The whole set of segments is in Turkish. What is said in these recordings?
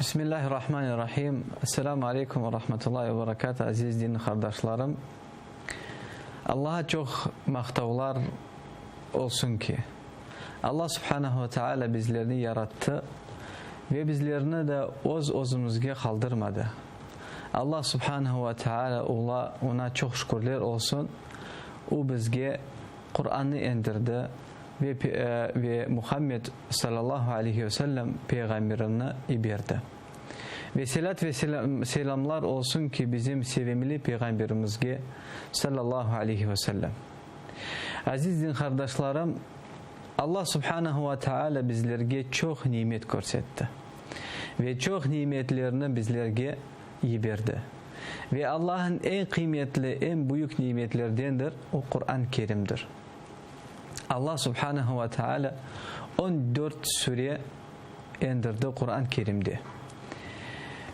Bismillahirrahmanirrahim. Esselamu Aleyküm ve Rahmetullahi ve Berekatuhu aziz din kardeşlerim. Allah'a çok maktavlar olsun ki Allah Subhanahu ve Teala bizlerini yarattı ve bizlerini de özümüzge kaldırmadı. Allah Subhanahu ve Teala ona çok şükürler olsun. O bizge Kur'an'ı indirdi ve Muhammed sallallahu aleyhi ve sellem peygamberini iberdi. Ve selat ve selamlar olsun ki bizim sevimli peygamberimizge sallallahu aleyhi ve sellem. Aziz din kardeşlerim, Allah subhanahu ve teala bizlerge çok nimet görsetti. Ve çok nimetlerini bizlerge iberdi. Ve Allah'ın en kıymetli, en büyük nimetlerdendir o Kur'an-ı Kerim'dir. Allah subhanahu ve teala 14 sure indirdi Kur'an-ı Kerim'de.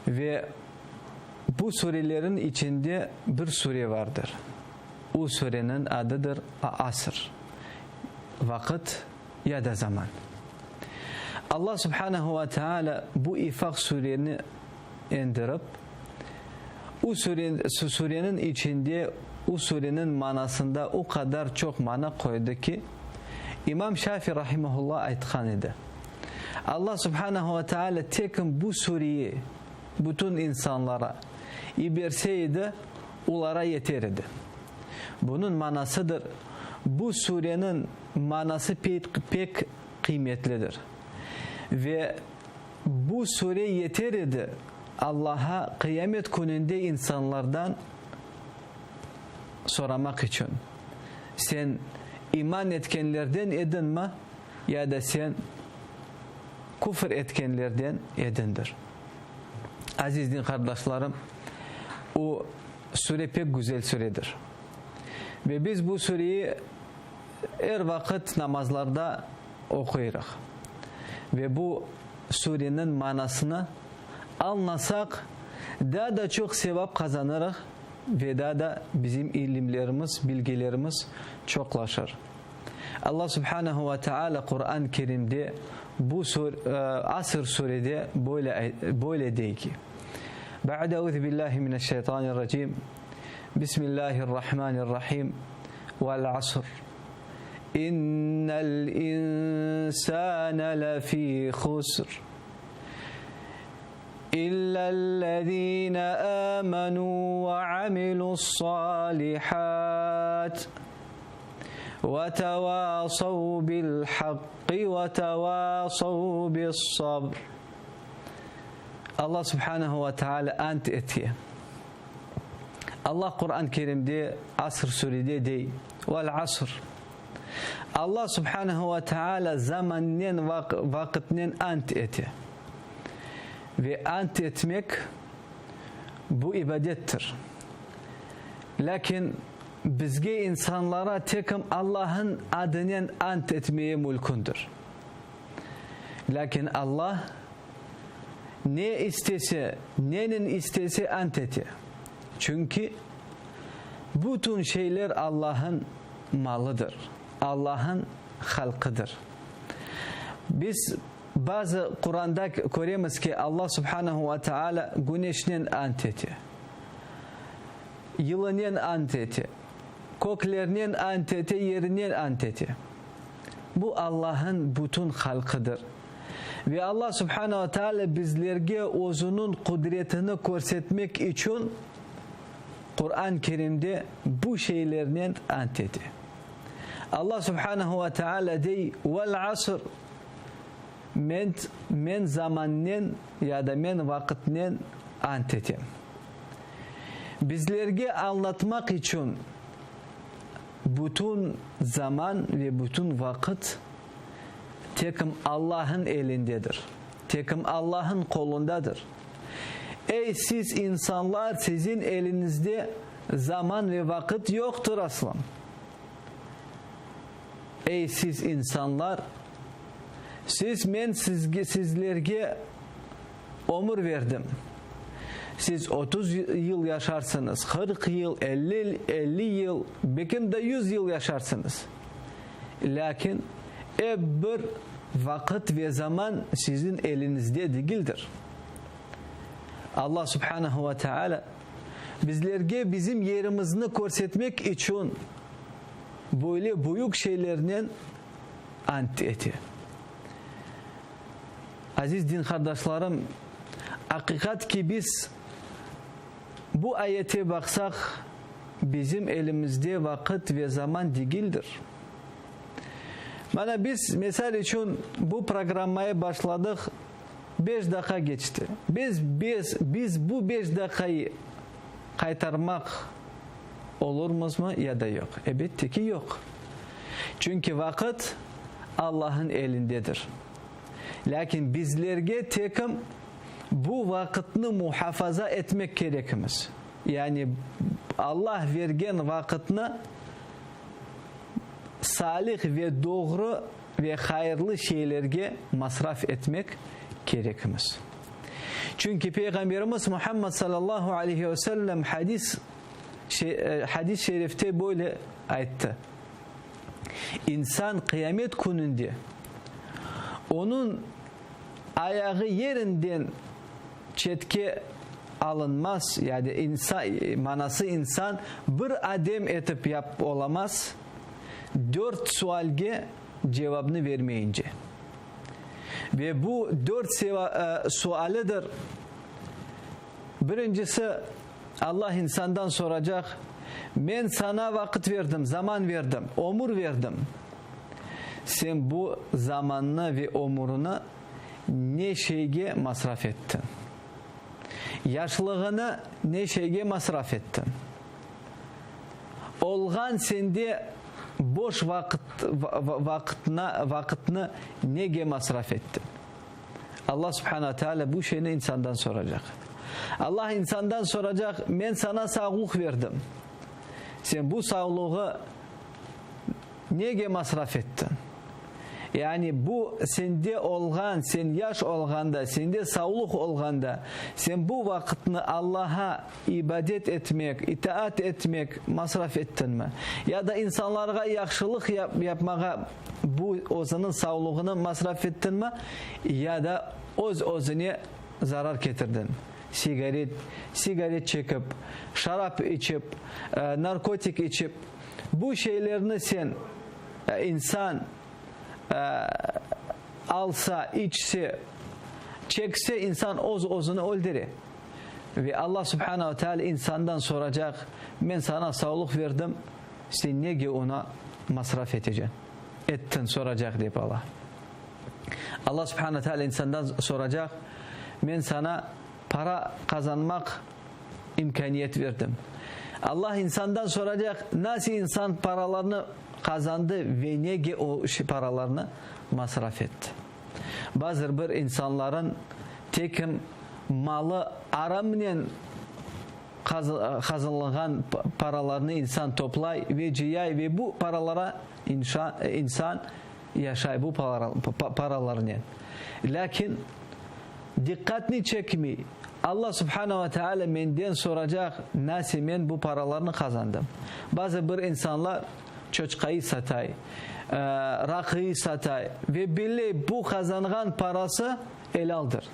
Ve bu surelerin içinde bir sure vardır. O surenin adıdır Asr. Vakit ya da zaman. Allah subhanahu ve teala bu ifak sureni indirip o surenin içinde o surenin manasında o kadar çok mana koydu ki İmam Şafii rahimahullah aytkan idi. Allah subhanahu ve teala tekin bu sureyi bütün insanlara iberseydi onlara yeterdi. Bunun manasıdır. Bu surenin manası pek kıymetlidir. Ve bu sure yeterdi Allah'a kıyamet gününde insanlardan soramak için. Sen iman etkenlerden edinme ya da sen küfür etkenlerden edindir. Aziz din kardeşlerim, o sure pek güzel suredir. Ve biz bu sureyi her vakit namazlarda okuyuruz. Ve bu surenin manasını anlasak daha da çok sevap kazanırız ve daha da bizim ilimlerimiz, bilgilerimiz çoklaşır. Allah Subhanahu ve Teala Kur'an-ı Kerim'de bu Asr surede böyle değil ki. Ba'de euzu billahi mineşşeytanirracim. Bismillahirrahmanirrahim. Vel asr. İnnel insane lefî khusr. إلا الذين آمنوا وعملوا الصالحات وتواصوا بالحق وتواصوا بالصبر. Allah subhanahu ve teala ant etiyor. Allah Kur'an-ı Kerim'de Asr surede değil. Vel asr. Allah subhanahu ve teala zamanın vakitinin ant etiyor. Ve ant etmek bu ibadettir. Lakin bizge insanlara tekim Allah'ın adının ant etmeye mülkündür. Lakin Allah ne istese, nenin istese ant etiyor. Çünkü bütün şeyler Allah'ın malıdır. Allah'ın halkıdır. Biz bazı Kur'an'da görüyoruz ki Allah subhanahu ve teala güneşinin ant etiyor. Yılının ant etiyor. Köklerinin ant etiyor, yerinin ant etiyor. Bu Allah'ın bütün halkıdır. Ve Allah subhanahu ve teala bizlerge özünün kudretini göstermek için Kur'an-ı Kerim'de bu şeylerinin ant etiyor. Allah subhanahu ve teala dey vel asr. Men zamanın ya da men vakitinin ant ettim. Bizlerge anlatmak için bütün zaman ve bütün vakit tekim Allah'ın elindedir. Tekim Allah'ın kolundadır. Ey siz insanlar, sizin elinizde zaman ve vakit yoktur aslan. Ey siz insanlar, sizlerge ömür verdim. Siz 30 yıl yaşarsınız, 40 yıl, 50 yıl, belki de 100 yıl yaşarsınız. Lakin bir vakit ve zaman sizin elinizde değildir. Allah Subhanahu ve Teala bizlerge bizim yerimizni ko'rsatmak için böyle büyük şeylerden ant etti. Aziz din kardeşlerim, hakikat ki biz bu ayete baksak bizim elimizde vakit ve zaman değildir. Bana biz mesela için bu programmaya başladık, 5 dakika geçti. Biz bu 5 dakikayı kaytarmak olur mu ya da yok? Elbette ki yok. Çünkü vakit Allah'ın elindedir. Lakin bizlerge tekim bu vakitini muhafaza etmek gerekimiz. Yani Allah vergen vakitini salih ve doğru ve hayırlı şeylerge masraf etmek gerekimiz. Çünkü Peygamberimiz Muhammed sallallahu aleyhi ve sellem hadis şerifte böyle ayette. İnsan kıyamet gününde onun ayağı yerinden çetke alınmaz, yani insan manası insan bir adım etip yap olamaz 4 sualge cevabını vermeyince. Ve bu 4 sualidir. Birincisi, Allah insandan soracak, ben sana vakit verdim, zaman verdim, ömür verdim. Sen bu zamanını ve ömrünü ne şeye masraf ettin? Yaşlılığını ne şeye masraf ettin? Olgan sende boş vakitini neye masraf ettin? Allah Subhanahu Teala bu şeyini insandan soracak. Allah insandan soracak, ben sana sağlık verdim. Sen bu sağlığı neye masraf ettin? Yani bu sende olgan, sen yaş olganda, sende sağlık olganda, sen bu vakitini Allah'a ibadet etmek, itaat etmek masraf ettin mi? Ya da insanlara yaxşılık yapmağa bu özünün sağlığını masraf ettin mi? Ya da özüne zarar getirdin. Sigaret çekip, şarap içip, narkotik içip, bu şeylerini sen insan alsa, içse, çekse insan özünü öldürür. Ve Allah Subhanahu Teala insandan soracak, ben sana sağlık verdim, sen neye ona masraf edeceksin? Ettin soracak deyip Allah. Allah Subhanahu Teala insandan soracak, ben sana para kazanmak imkaniyet verdim. Allah insandan soracak, nasıl insan paralarını kazandı ve neye o paralarını masraf etti? Bazı bir insanların tekim malı aramla kazanılan paralarını insan toplay ve ciyay ve bu paralara insan yaşay bu paralarını. Lakin dikkatini çekmeyi. Allah Subhanahu ve Teala menden soracak, nasıl ben bu paralarını kazandım? Bazı bir insanlar çoçkayı satay, rakıyı satay ve bile bu kazanılan parası helaldir.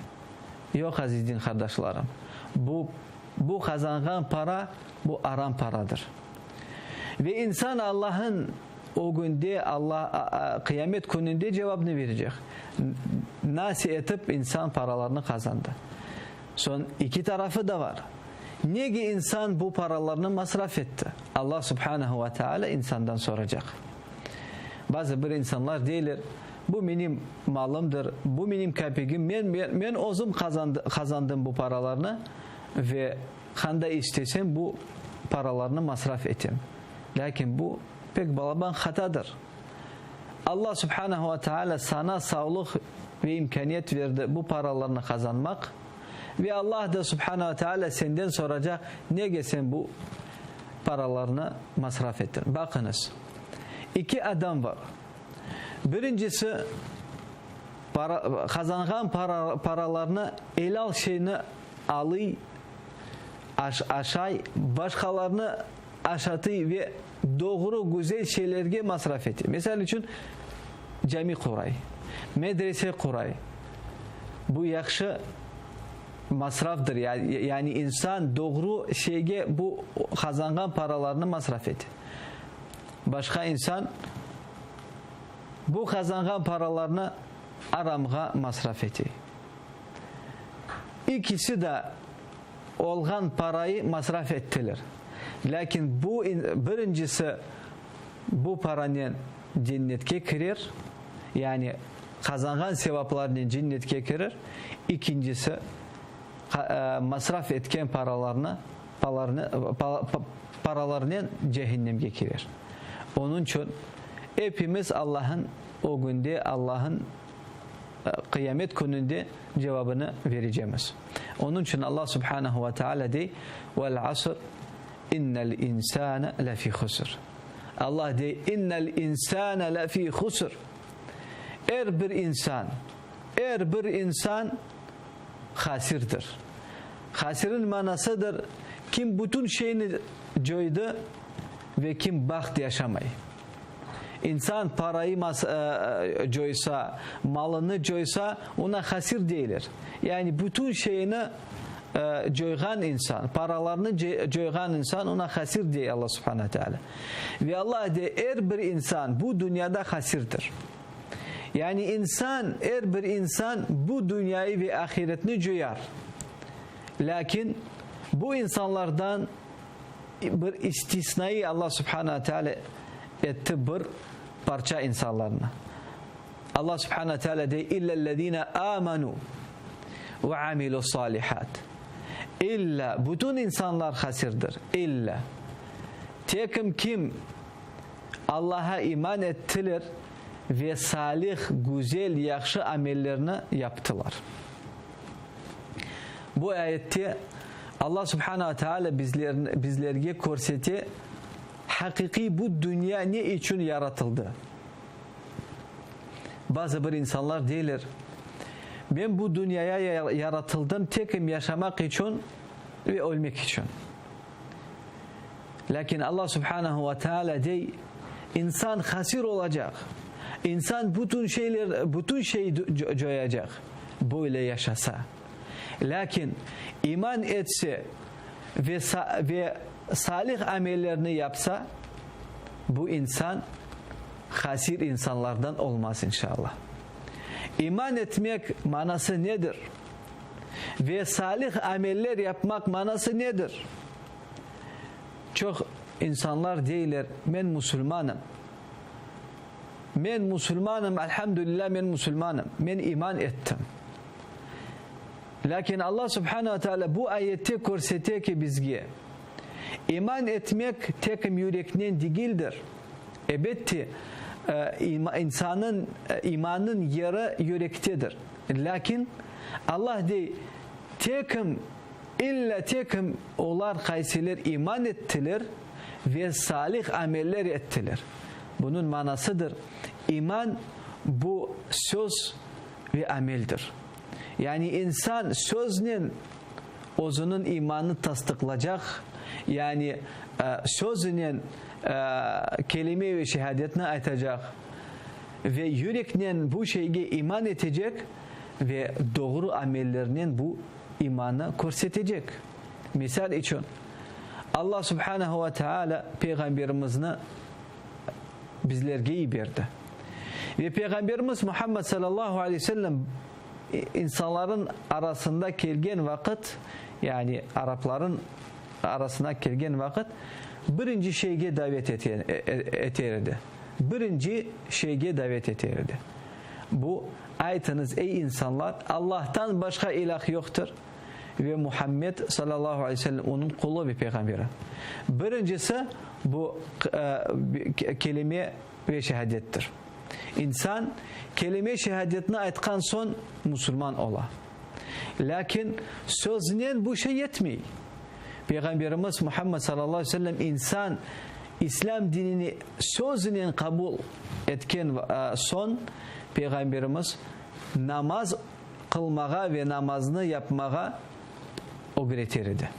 Yok aziz din kardeşlerim. Bu kazanılan para bu aram paradır. Ve insan Allah'ın o günde kıyamet gününde cevabını verecek. Nasıl etip insan paralarını kazandı? Son iki tarafı da var. Niye insan bu paralarını masraf etti? Allah Subhanahu ve Teala insandan soracak. Bazı bir insanlar değiller. Bu benim malımdır. Bu benim kapigim. Ben özüm kazandım bu paralarını ve kanda istesem bu paralarını masraf ettim. Lakin bu pek balaban hatadır. Allah Subhanahu ve Teala sana sağlık ve imkaniyet verdi bu paralarını kazanmak. Ve Allah da Subhanahu ve Teala senden soracak, niye sen bu paralarını masraf ettin? Bakınız, iki adam var. Birincisi kazanılan paralarını helal şeyini alıyor, aşağı, başkalarını aşatıyor ve doğru güzel şeylerge masraf ediyor. Mesela için cami kuray, medrese kuray. Bu yakşı masrafdır. Yani insan doğru şeye bu kazangan paralarını masraf et. Başka insan bu kazangan paralarını aramğa masraf et. İkisi de olgan parayı masraf ettiler. Lakin bu birincisi bu paranın cennetke kirer. Yani kazangan sevaplarının cennetke kirer. İkincisi masraf etken paralarının cehennemge kirer. Onun için hepimiz Allah'ın o günde, Allah'ın kıyamet gününde cevabını vereceğiz. Onun için Allah Subhanahu ve Teala de vel asr innel insane lefi husr. Allah de innel insane lefi husr. Her bir insan hasirdir. Hasirin manasıdır kim bütün şeyini coydu ve kim baht yaşamayı. İnsan parayı coysa, malını coysa ona hasir değildir. Yani bütün şeyini coygan insan, paralarını coygan insan ona hasir diye Allah Subhanahu Teala. Ve Allah de her bir insan bu dünyada hasirdir. Yani her bir insan bu dünyayı ve ahiretini coyar. Lakin bu insanlardan bir istisnayı Allah Subhanahu Teala etti bir parça insanlarına. Allah Subhanahu Teala de illellezine amanu ve amilu salihat. İlla bütün insanlar hasirdir. İlla tekim kim Allah'a iman ettiler ve salih, güzel, yaxşı amellerini yaptılar. Bu ayette Allah Subhanahu Teala bizlerge korseti hakiki bu dünya ne için yaratıldı? Bazı bir insanlar deyirler ben bu dünyaya yaratıldım tekim yaşamak için ve ölmek için. Lakin Allah Subhanahu ve Teala dey insan hasir olacak. İnsan bütün şeyi coyacak. Böyle yaşasa. Lakin iman etse ve salih amellerini yapsa bu insan hasir insanlardan olmaz inşallah. İman etmek manası nedir? Ve salih ameller yapmak manası nedir? Çok insanlar deyirler ben Müslümanım. Ben Müslümanım, elhamdülillah ben Müslümanım. Ben iman ettim. Lakin Allah Subhanahu Teala bu ayette korsetiyor ki bizge iman etmek tekim yürekten değildir. Elbette insanın imanın yeri yürektedir. Lakin Allah de tekim onlar kaysiler iman ettiler ve salih ameller ettiler. Bunun manasıdır. İman bu söz ve ameldir. Yani insan sözünün özünün imanını tasdiklayacak. Yani sözünün kelime ve şehadetini aytacak. Ve yürekten bu şeye iman edecek ve doğru amellerinin bu imanı korsetecek. Misal için Allah Subhanahu ve Teala peygamberimizini bizlerge iyi verdi. Ve peygamberimiz Muhammed sallallahu aleyhi ve sellem insanların arasında gelgen vakit yani Arapların arasına gelgen vakit birinci şeyge davet eterdi. Birinci şeyge davet eterdi. Bu ayetiniz ey insanlar Allah'tan başka ilah yoktur ve Muhammed sallallahu aleyhi ve sellem onun kulu ve peygamberi. Birincisi bu kelime ve şehadettir. İnsan kelime şehadetini aytkan son Müslüman ola. Lakin sözünden bu şey yetmiyor. Peygamberimiz Muhammed sallallahu aleyhi ve sellem insan İslam dinini sözünden kabul etken son Peygamberimiz namaz kılmağa ve namazını yapmağa öğretirdi.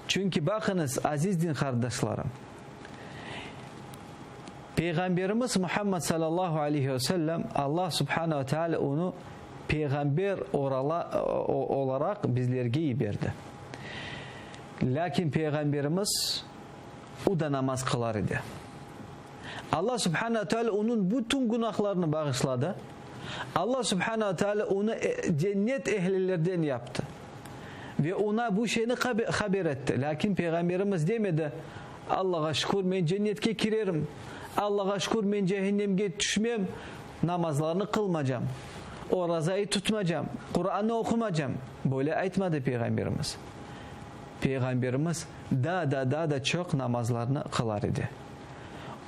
Çünkü bakınız aziz din kardeşlerim, Peygamberimiz Muhammed sallallahu aleyhi ve sellem Allah subhanahu ve teala onu peygamber olarak bizlerge verdi. Lakin peygamberimiz o da namaz kılar idi. Allah subhanahu teala onun bütün günahlarını bağışladı. Allah subhanahu teala onu cennet ehlilerden yaptı. Ve ona bu şeyini haber etti. Lakin peygamberimiz demedi, Allah'a şükür ben cennetke girerim. Allah'a şükür ben cehennemge düşmem. Namazlarını kılmayacağım. O razayı tutmayacağım. Kur'an'ı okumayacağım. Böyle aytmadı peygamberimiz. Peygamberimiz daha çok namazlarını kılar idi.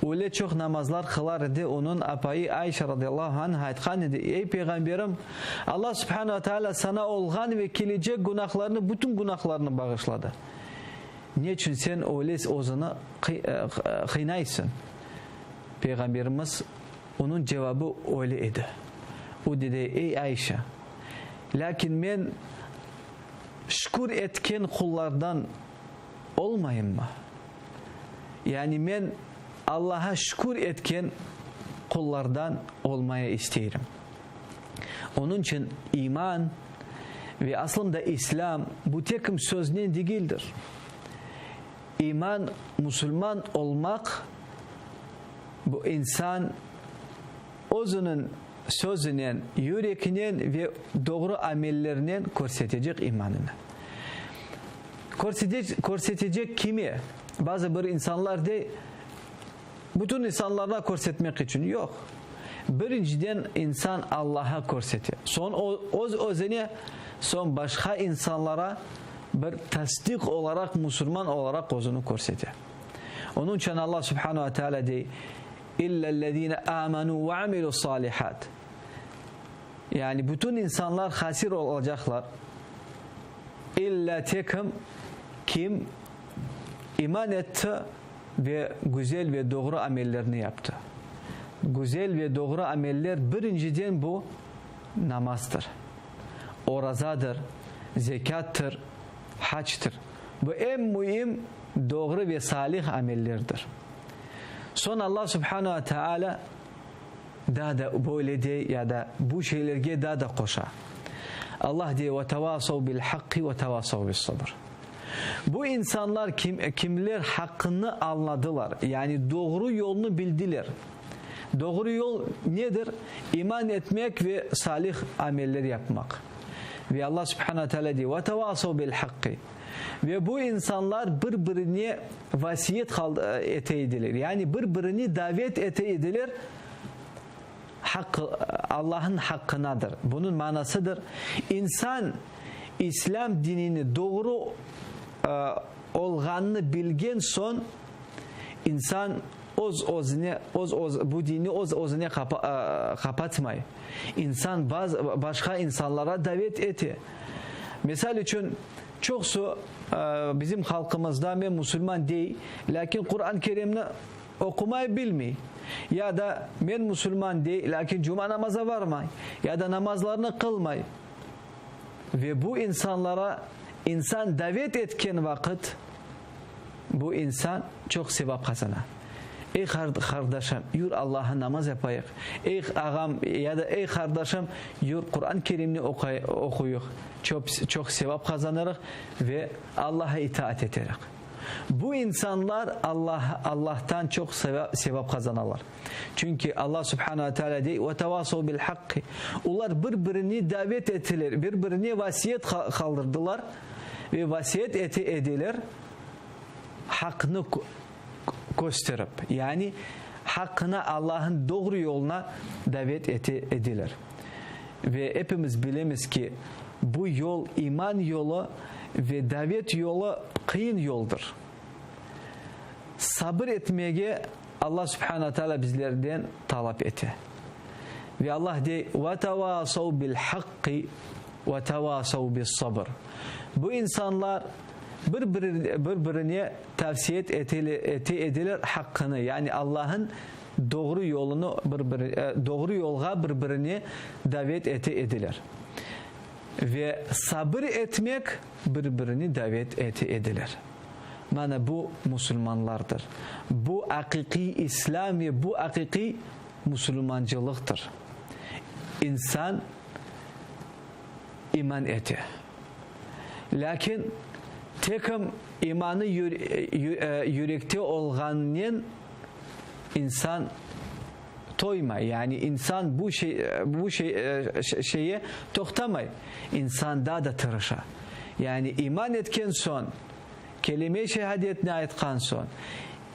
Öyle çok namazlar kılar idi. Onun apayı Ayşe radıyallahu anh aytkan idi. Ey peygamberim, Allah subhanahu teala sana olgan ve gelecek günahlarını, bütün günahlarını bağışladı. Niçin sen öyle ozunu kıynaysın? Peygamberimiz onun cevabı öyle idi. O dedi, ey Ayşe, lakin ben şükür etken kullardan olmayayım mı? Yani ben Allah'a şükür etken kullardan olmaya isterim. Onun için iman ve aslında İslam bu tekim sözden değildir. İman, Müslüman olmak, bu insan özünün sözünen, yüreğinin ve doğru amellerinin gösterecek imanını. Gösterecek kimi? Bazı bir insanlar de bütün insanlara göstermek için yok. Birinciden insan Allah'a gösteriyor. Son özüne, son başka insanlara bir tasdik olarak, Müslüman olarak özünü gösteriyor. Onun için Allah subhanahu wa ta'ala de İllellezine amenu ve amilu salihat. Yani bütün insanlar hasir olacaklar. İlla tekim kim iman etti ve güzel ve doğru amellerini yaptı. Güzel ve doğru ameller birinciden bu namazdır. Orazadır, zekattır, haçtır. Bu en mühim doğru ve salih amellerdir. Sonra Allah subhanahu wa ta'ala daha da böyle de ya da bu şeylerge daha da koşar. Allah diye ve tevasav bil hakki ve tevasav bil sabır. Bu insanlar kimler hakkını anladılar. Yani doğru yolunu bildiler. Doğru yol nedir? İman etmek ve salih ameller yapmak. Ve Allah subhanahu teala diyor ve tevasav bil hakki. Ve bu insanlar birbirine vasiyet edilir. Yani birbirini davet edilir. Allah'ın hakkınadır. Bunun manasıdır. İnsan İslam dinini doğru olganını bilgen son insan bu dini özüne kapatmay. İnsan başka insanlara davet eti. Misal için çoksu bizim halkımızda ben Müslüman değil, lakin Kur'an-ı Kerim'ini okumayı bilmiyor. Ya da ben Müslüman değil, lakin cuma namaza varmay. Ya da namazlarını kılmay. Ve bu insanlara insan davet etken vakit bu insan çok sevap kazanır. Ey kardeşim, yürü Allah'a namaz yapayık. Ey ağam ya da ey kardeşim, yürü Kur'an-ı Kerim'ini okuyuk. Çok sevap kazanırız ve Allah'a itaat ederek. Bu insanlar Allah'tan çok sevap kazanırlar. Çünkü Allah subhanahu wa ta'ala diyor ve tevasav bil hakki. Onlar birbirini davet ettiler, birbirine vasiyet kaldırdılar ve vasiyet ediler hakkını gösterip, yani hakkına Allah'ın doğru yoluna davet edilir. Ve hepimiz bilemiz ki bu yol iman yolu ve davet yolu kıyın yoldur. Sabır etmeye Allah subhanahu teala bizlerden talep etti. Ve Allah de ve tevasav bil hakki ve tevasav bis sabır. Bu insanlar birbirine tavsiye edilir hakkını, yani Allah'ın doğru yolunu doğru yolga birbirine davet edilir. Ve sabır etmek birbirini davet edilir. Yani bu Müslümanlardır. Bu hakiki İslam ve bu hakiki Müslümancılıktır. İnsan iman eti. Lakin tekim imanı yürekte olganın insan toymay. Yani insan bu şeye toktamay. İnsan daha da tırışa. Yani iman etken son, kelime-i şehadetine aytkan son,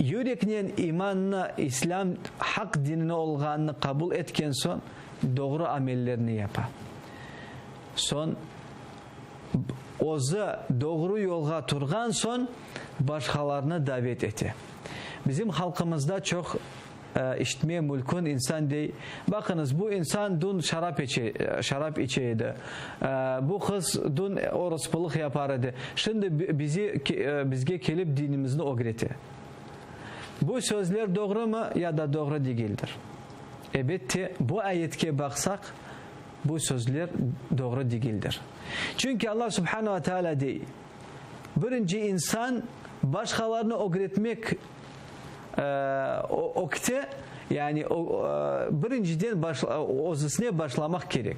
yürekten imanına, İslam hak dinine olganını kabul etken son, doğru amellerini yapar. Son, ozu doğru yolga turgan son, başkalarına davet eti. Bizim halkımızda çok işitmeye mülkün insan değil. Bakınız, bu insan dün şarap içeydi. Bu kız dün orospuluk yapardı. Şimdi bizge gelip dinimizni öğretti. Bu sözler doğru mu ya da doğru değildir? Elbette bu ayetke baksak bu sözler doğru değildir. Çünkü Allah Subhanahu ve Teala değil. Birinci insan başkalarını öğretmek okte, yani birinciden özüne başlamak gerek.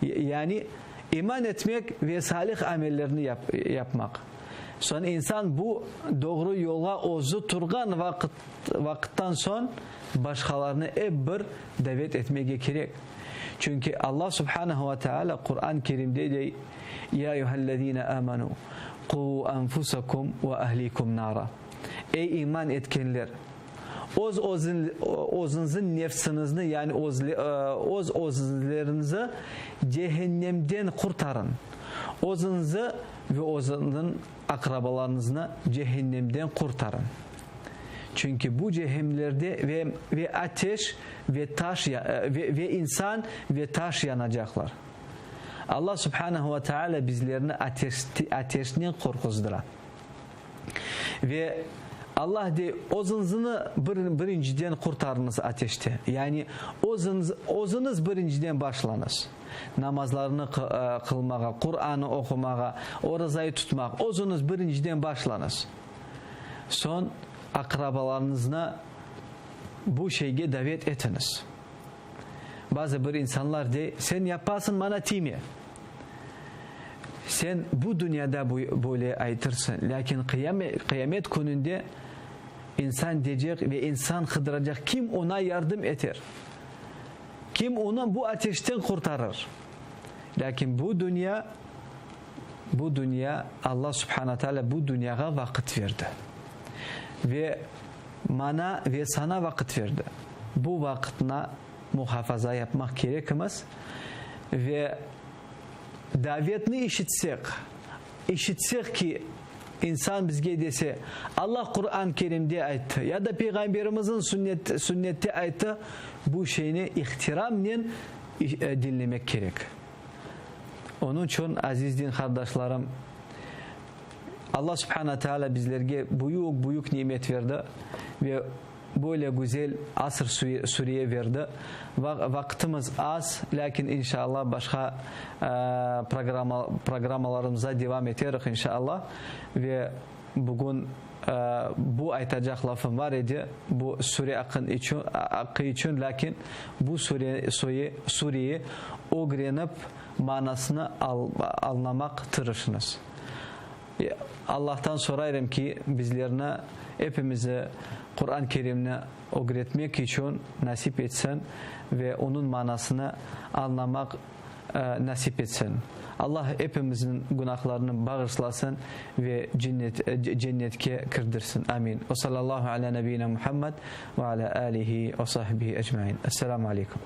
Yani iman etmek ve salih amellerini yapmak. Sonra insan bu doğru yola özü turgan vakitten son başkalarını bir davet etmeye gerek. Çünkü Allah Subhanahu ve Teala Kur'an-ı Kerim'de de ya eyyühellezine amenu qu enfusakum ve ahlikum nara. Ey iman etkenler, özünüzün nefsinizni, yani özlerinizi cehennemden kurtarın. Özünüzü ve özünün akrabalarınızı cehennemden kurtarın. Çünkü bu cehennemlerde ve ateş ve taş ve insan ve taş yanacaklar. Allah Subhanahu ve Teala bizlerini ateşten korkuzduran. Ve Allah de özünüzü birinciden kurtarınız ateşte. Yani özünüz birinciden başlanız. Namazlarını kılmağa, Kur'an'ı okumağa, oruçayı tutmak, özünüz birinciden başlanız. Son akrabalarınızla bu şeye davet etiniz. Bazı bir insanlar de sen yaparsın bana timi. Sen bu dünyada böyle aytırsın. Lakin kıyamet gününde insan diyecek ve insan kıdıracak. Kim ona yardım eder? Kim onu bu ateşten kurtarır? Lakin bu dünya Allah Subhanahu Teala bu dünyaya vakit verdi. Ve bana ve sana vakit verdi. Bu vakitine muhafaza yapmak gerekmez. Ve davetini işitsek ki insan bizge dese Allah Kur'an-ı Kerim'de ayıttı ya da Peygamberimizin sünnette ayıttı, bu şeyini ihtiramla dinlemek gerek. Onun için aziz din kardeşlerim, Allah Subhanahu Teala bizlerge büyük nimet verdi ve böyle güzel asır Suriye verdi. Vaktimiz az, lakin inşallah başka programlarımıza devam ederiz inşallah. Ve bugün bu aytacak lafım var idi. Bu Suriye hakkı için, lakin bu Suriye'yi öğrenip manasını anlamak tırışınız. Allah'tan sorarım ki bizlerine, hepimize Kur'an-ı Kerim'ini öğretmek için nasip etsin ve onun manasını anlamak nasip etsin. Allah hepimizin günahlarını bağışlasın ve cennetke kırdırsın. Amin. Ve sallallahu ala nebiyyina Muhammed ve ala alihi ve sahbihi ecmaîn. Esselamu aleyküm.